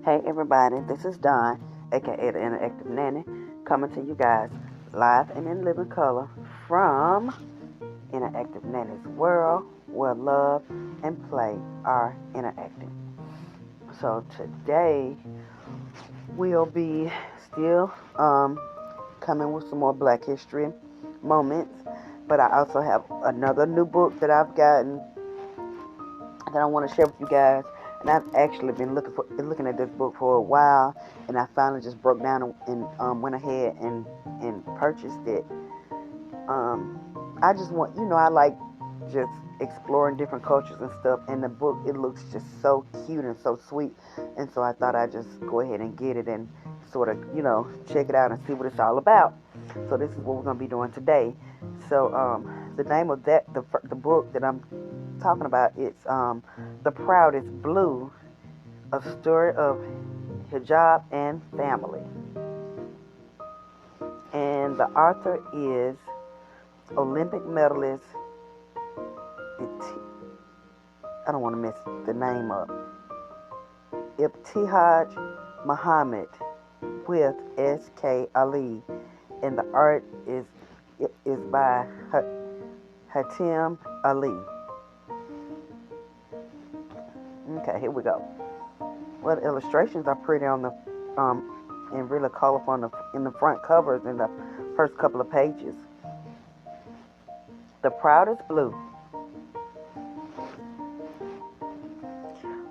Hey everybody, this is Dawn, aka the Interactive Nanny, coming to you guys live and in living color from Interactive Nanny's world where love and play are interacting. So today we'll be still coming with some more Black History moments, but I also have another new book that I've gotten that I want to share with you guys. And I've actually been looking at this book for a while, and I finally just broke down and went ahead and purchased it. I just want, I like just exploring different cultures and stuff. And the book, it looks just so cute and so sweet, and so I thought I'd just go ahead and get it and sort of, check it out and see what it's all about. So this is what we're gonna be doing today. So the name of the book that I'm talking about, it's The Proudest Blue, a story of hijab and family. And the author is Olympic medalist, I don't want to mess the name up, Ibtihaj Muhammad with S.K. Ali. And the art is by Hatim Ali. Okay, here we go. Well, the illustrations are pretty on the and really colorful in the front covers in the first couple of pages. The Proudest Blue.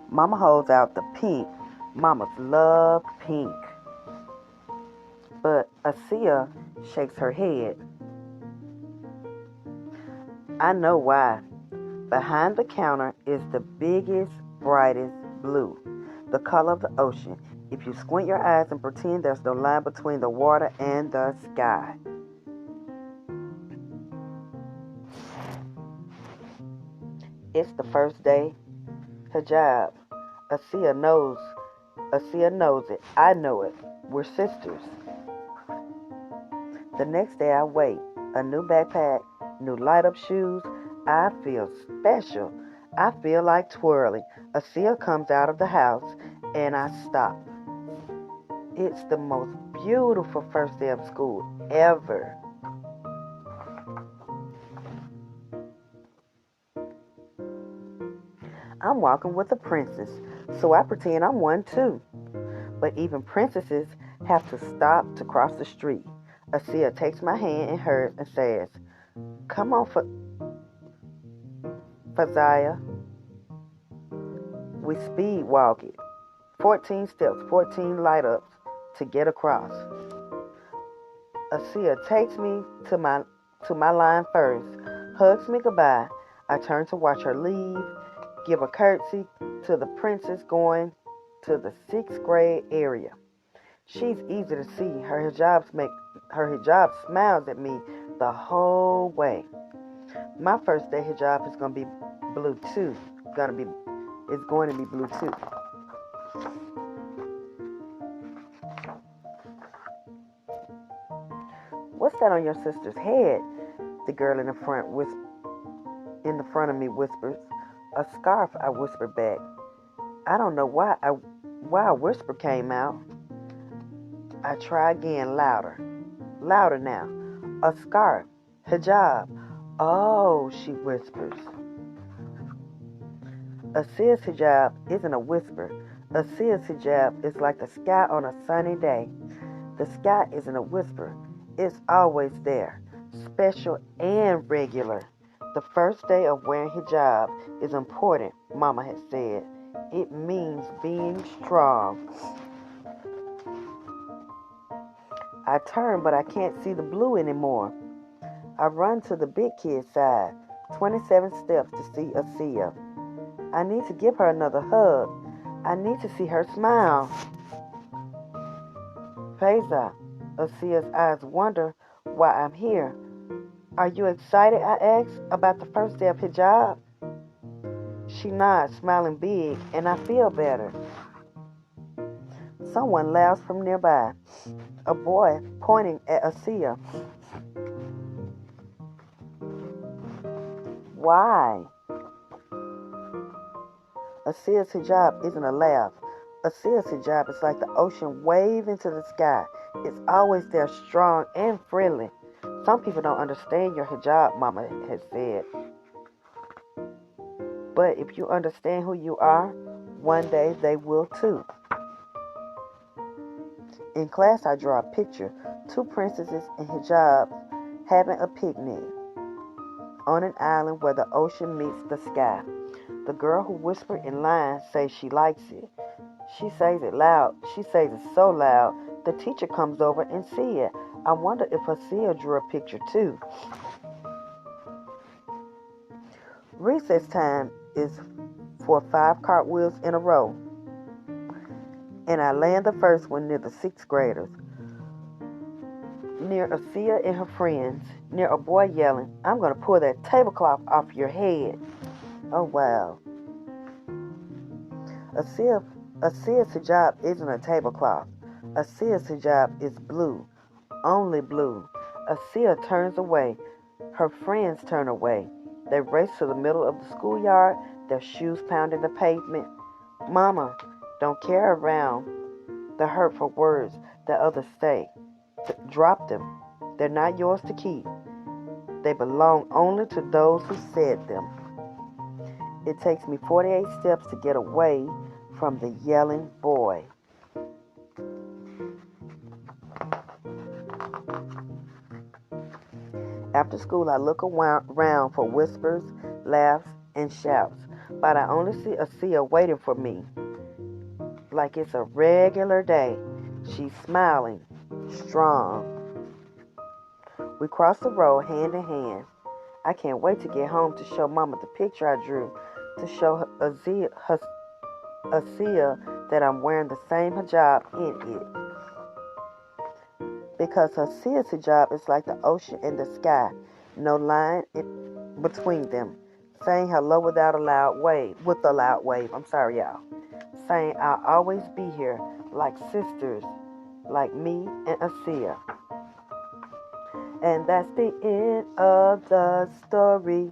Mama holds out the pink. Mamas love pink. But Asiya shakes her head. I know why. Behind the counter is the biggest, brightest blue, the color of the ocean. If you squint your eyes and pretend there's no line between the water and the sky. It's the first day. Hijab. Asiya knows. Asiya knows it. I know it. We're sisters. The next day I wait. A new backpack, new light-up shoes. I feel special. I feel like twirling. Asiya comes out of the house and I stop. It's the most beautiful first day of school ever. I'm walking with a princess, so I pretend I'm one too. But even princesses have to stop to cross the street. Asiya takes my hand in hers and says, "Come on, Fazaya." We speed walk it. 14 steps, 14 light ups to get across. Asiya takes me to my line first, hugs me goodbye. I turn to watch her leave, give a curtsy to the princess going to the 6th grade area. She's easy to see. Her hijab smiles at me the whole way. My first day hijab is gonna be blue too. It's going to be blue too. What's that on your sister's head? The girl in the front of me whispers. A scarf, I whispered back. I don't know why a whisper came out. I try again, louder. Louder now. A scarf. Hijab. Oh, she whispers. Asiya's hijab isn't a whisper. Asiya's hijab is like the sky on a sunny day. The sky isn't a whisper. It's always there. Special and regular. The first day of wearing hijab is important, Mama has said. It means being strong. I turn, but I can't see the blue anymore. I run to the big kid's side, 27 steps to see Asiya. I need to give her another hug. I need to see her smile. Faiza, Asiya's eyes wonder why I'm here. Are you excited, I ask, about the first day of hijab? She nods, smiling big, and I feel better. Someone laughs from nearby. A boy pointing at Asiya. Why? Asiya's hijab isn't a laugh. Asiya's hijab is like the ocean waving to the sky. It's always there, strong and friendly. Some people don't understand your hijab, Mama has said. But if you understand who you are, one day they will too. In class, I draw a picture. Two princesses in hijabs having a picnic on an island where the ocean meets the sky. The girl who whispered in line says she likes it. She says it loud. She says it so loud, the teacher comes over and sees it. I wonder if Asiya drew a picture too. Recess time is for 5 cartwheels in a row. And I land the first one near the 6th graders. Near Asiya and her friends. Near a boy yelling, "I'm going to pull that tablecloth off your head." Oh, wow. Asiya's hijab isn't a tablecloth. Asiya's hijab is blue. Only blue. Asiya turns away. Her friends turn away. They race to the middle of the schoolyard, their shoes pounding the pavement. Mama, don't carry around the hurtful words that others say. Drop them. They're not yours to keep. They belong only to those who said them. It takes me 48 steps to get away from the yelling boy. After school, I look around for whispers, laughs, and shouts, but I only see Asiya waiting for me. Like it's a regular day. She's smiling, strong. We cross the road hand in hand. I can't wait to get home to show Mama the picture I drew, to show Asiya that I'm wearing the same hijab in it. Because Asiya's hijab is like the ocean and the sky, no line between them. Saying hello with a loud wave. I'm sorry, y'all. Saying I'll always be here, like sisters, like me and Asiya. And that's the end of the story.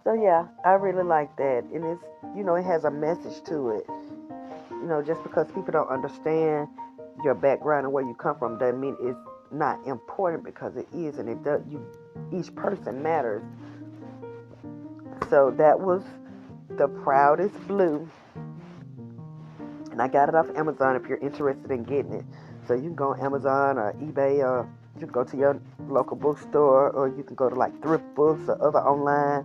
So yeah, I really like that. And it's, it has a message to it. Just because people don't understand your background and where you come from doesn't mean it's not important, because it is, and it does. Each person matters. So that was The Proudest Blue. And I got it off Amazon if you're interested in getting it. So you can go on Amazon or eBay, or you can go to your local bookstore, or you can go to like thrift books or other online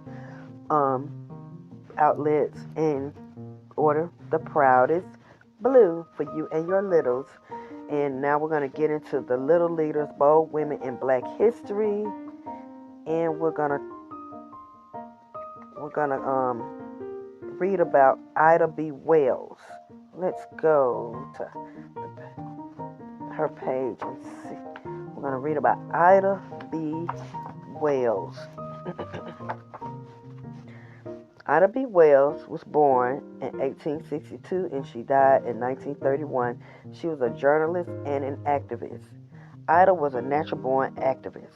outlets and order The Proudest Blue for you and your littles. And now we're going to get into the Little Leaders, Bold Women in Black History. And we're gonna read about Ida B. Wells. Let's go to her page and see. We're going to read about Ida B. Wells. Ida B. Wells was born in 1862 and she died in 1931. She was a journalist and an activist. Ida was a natural-born activist.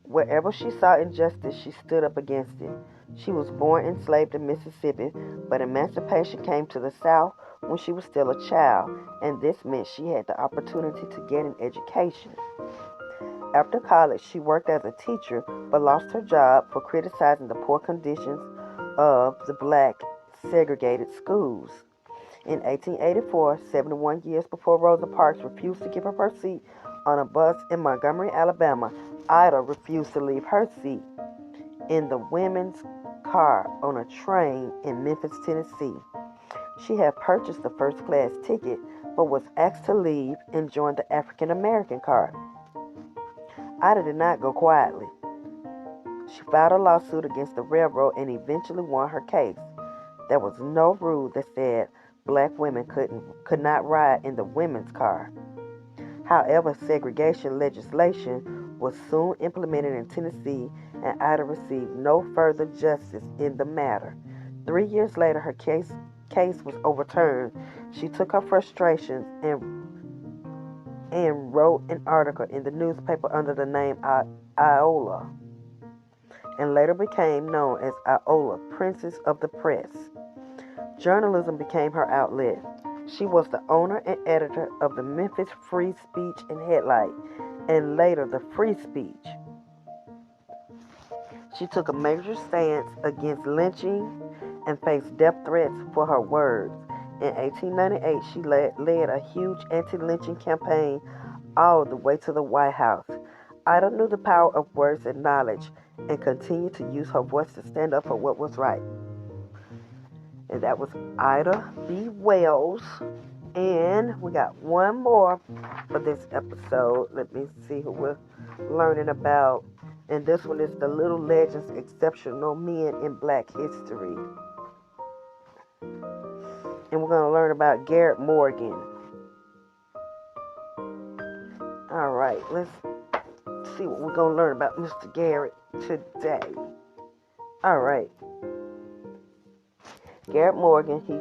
Wherever she saw injustice, she stood up against it. She was born enslaved in Mississippi, but emancipation came to the South when she was still a child, and this meant she had the opportunity to get an education. After college, she worked as a teacher, but lost her job for criticizing the poor conditions of the black segregated schools. In 1884, 71 years before Rosa Parks refused to give up her seat on a bus in Montgomery, Alabama, Ida refused to leave her seat in the women's car on a train in Memphis, Tennessee. She had purchased the first-class ticket, but was asked to leave and join the African-American car. Ida did not go quietly. She filed a lawsuit against the railroad and eventually won her case. There was no rule that said black women could not ride in the women's car. However, segregation legislation was soon implemented in Tennessee, and Ida received no further justice in the matter. 3 years later, her case was overturned. She took her frustrations and wrote an article in the newspaper under the name Iola, and later became known as Iola, Princess of the Press. Journalism became her outlet. She was the owner and editor of the Memphis Free Speech and Headlight, and later the Free Speech. She took a major stance against lynching and faced death threats for her words. In 1898, she led a huge anti-lynching campaign all the way to the White House. Ida knew the power of words and knowledge and continued to use her voice to stand up for what was right. And that was Ida B. Wells. And we got one more for this episode. Let me see who we're learning about. And this one is The Little Legends, Exceptional Men in Black History. And we're going to learn about Garrett Morgan. All right, let's see what we're going to learn about Mr. Garrett today. All right. Garrett Morgan, he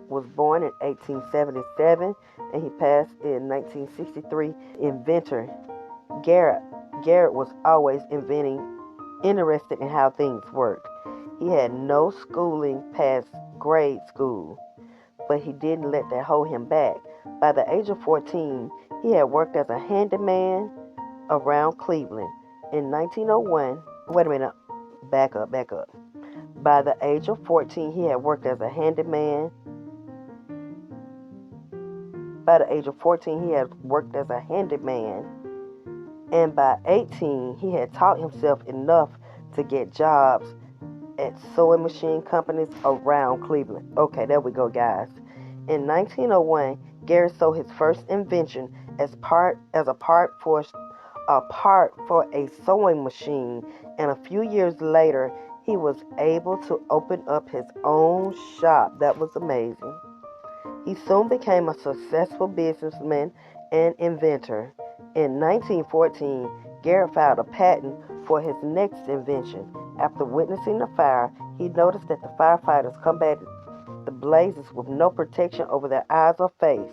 was born in 1877 and he passed in 1963. Inventor. Garrett was always interested in how things worked. He had no schooling past grade school, but he didn't let that hold him back. By the age of 14, he had worked as a handyman around Cleveland. In 1901, back up. By the age of 14, he had worked as a handyman. By the age of 14, he had worked as a handyman. And by 18, he had taught himself enough to get jobs at sewing machine companies around Cleveland. Okay, there we go, guys. In 1901, Garrett sold his first invention as a part for a sewing machine, and a few years later, he was able to open up his own shop. That was amazing. He soon became a successful businessman and inventor. In 1914, Garrett filed a patent for his next invention. After witnessing the fire, he noticed that the firefighters combated the blazes with no protection over their eyes or face.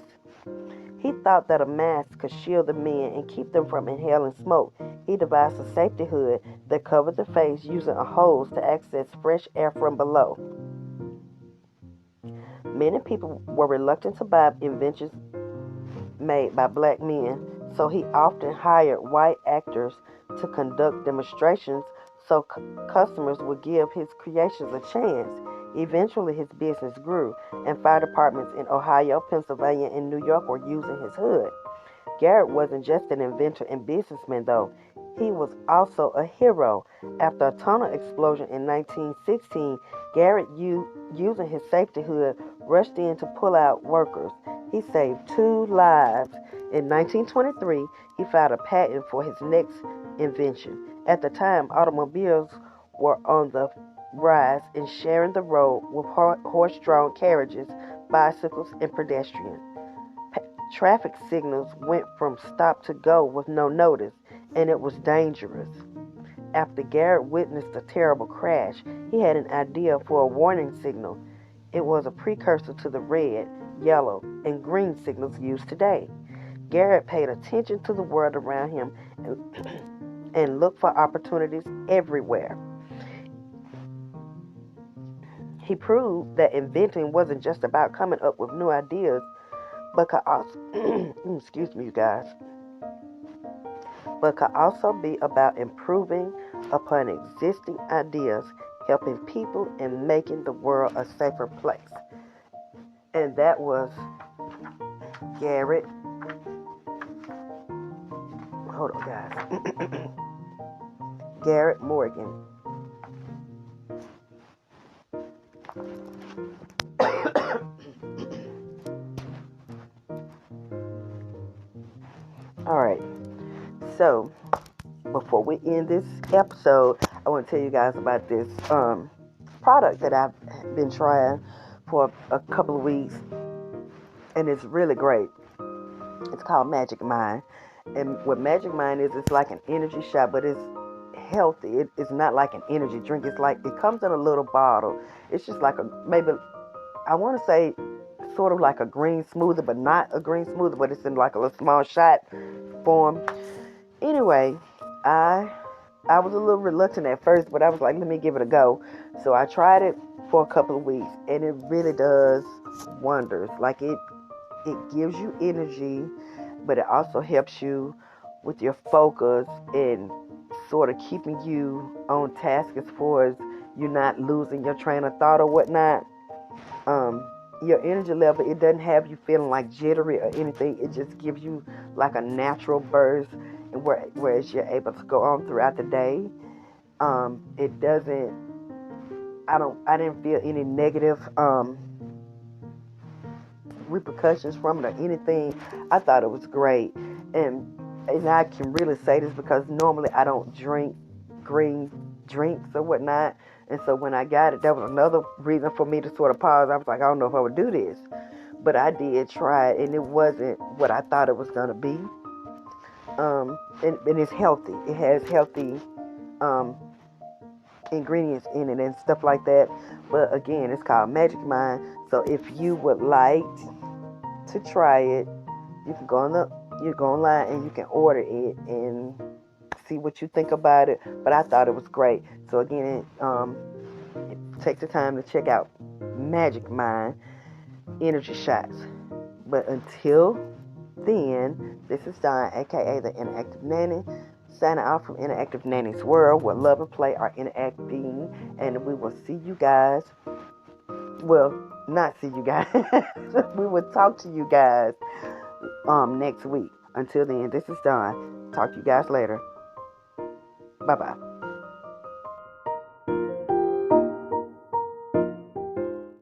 He thought that a mask could shield the men and keep them from inhaling smoke. He devised a safety hood that covered the face using a hose to access fresh air from below. Many people were reluctant to buy inventions made by black men, so he often hired white actors to conduct demonstrations so customers would give his creations a chance. Eventually, his business grew, and fire departments in Ohio, Pennsylvania, and New York were using his hood. Garrett wasn't just an inventor and businessman, though. He was also a hero. After a tunnel explosion in 1916, Garrett, using his safety hood, rushed in to pull out workers. He saved 2 lives. In 1923, he filed a patent for his next invention. At the time, automobiles were on the rise and sharing the road with horse-drawn carriages, bicycles, and pedestrians. Traffic signals went from stop to go with no notice, and it was dangerous. After Garrett witnessed a terrible crash, he had an idea for a warning signal. It was a precursor to the red, yellow, and green signals used today. Garrett paid attention to the world around him and looked for opportunities everywhere. He proved that inventing wasn't just about coming up with new ideas, but could also, excuse me, you guys, but could also be about improving upon existing ideas, helping people, and making the world a safer place. And that was Garrett. Hold on, guys. Garrett Morgan. All right. So, before we end this episode, I want to tell you guys about this product that I've been trying for a couple of weeks, and it's really great. It's called Magic Mind, and what Magic Mind is, it's like an energy shot, but it's healthy. It's not like an energy drink. It's like, it comes in a little bottle. It's just like I want to say sort of like a green smoothie, but not a green smoothie, but it's in like a little small shot form. Anyway, I I was a little reluctant at first, but I was like, let me give it a go. So I tried it for a couple of weeks, and it really does wonders. Like it gives you energy, but it also helps you with your focus and sort of keeping you on task as far as you're not losing your train of thought or whatnot. Um, your energy level, it doesn't have you feeling like jittery or anything. It just gives you like a natural burst, and whereas you're able to go on throughout the day. It doesn't. I didn't feel any negative repercussions from it or anything. I thought it was great, and I can really say this because normally I don't drink green drinks or whatnot, and so when I got it, that was another reason for me to sort of pause. I was like, I don't know if I would do this, but I did try it, and it wasn't what I thought it was gonna be. And it's healthy. It has healthy um, ingredients in it and stuff like that. But again, it's called Magic Mind. So if you would like to try it, you go online and you can order it and see what you think about it. But I thought it was great. So again, take the time to check out Magic Mind Energy Shots. But until then, this is Don, aka the Interactive Nanny, signing off from Interactive Nanny's World, where love and play are interacting, and we will see you guys. Well, not see you guys. We will talk to you guys next week. Until then, this is Don. Talk to you guys later. Bye bye.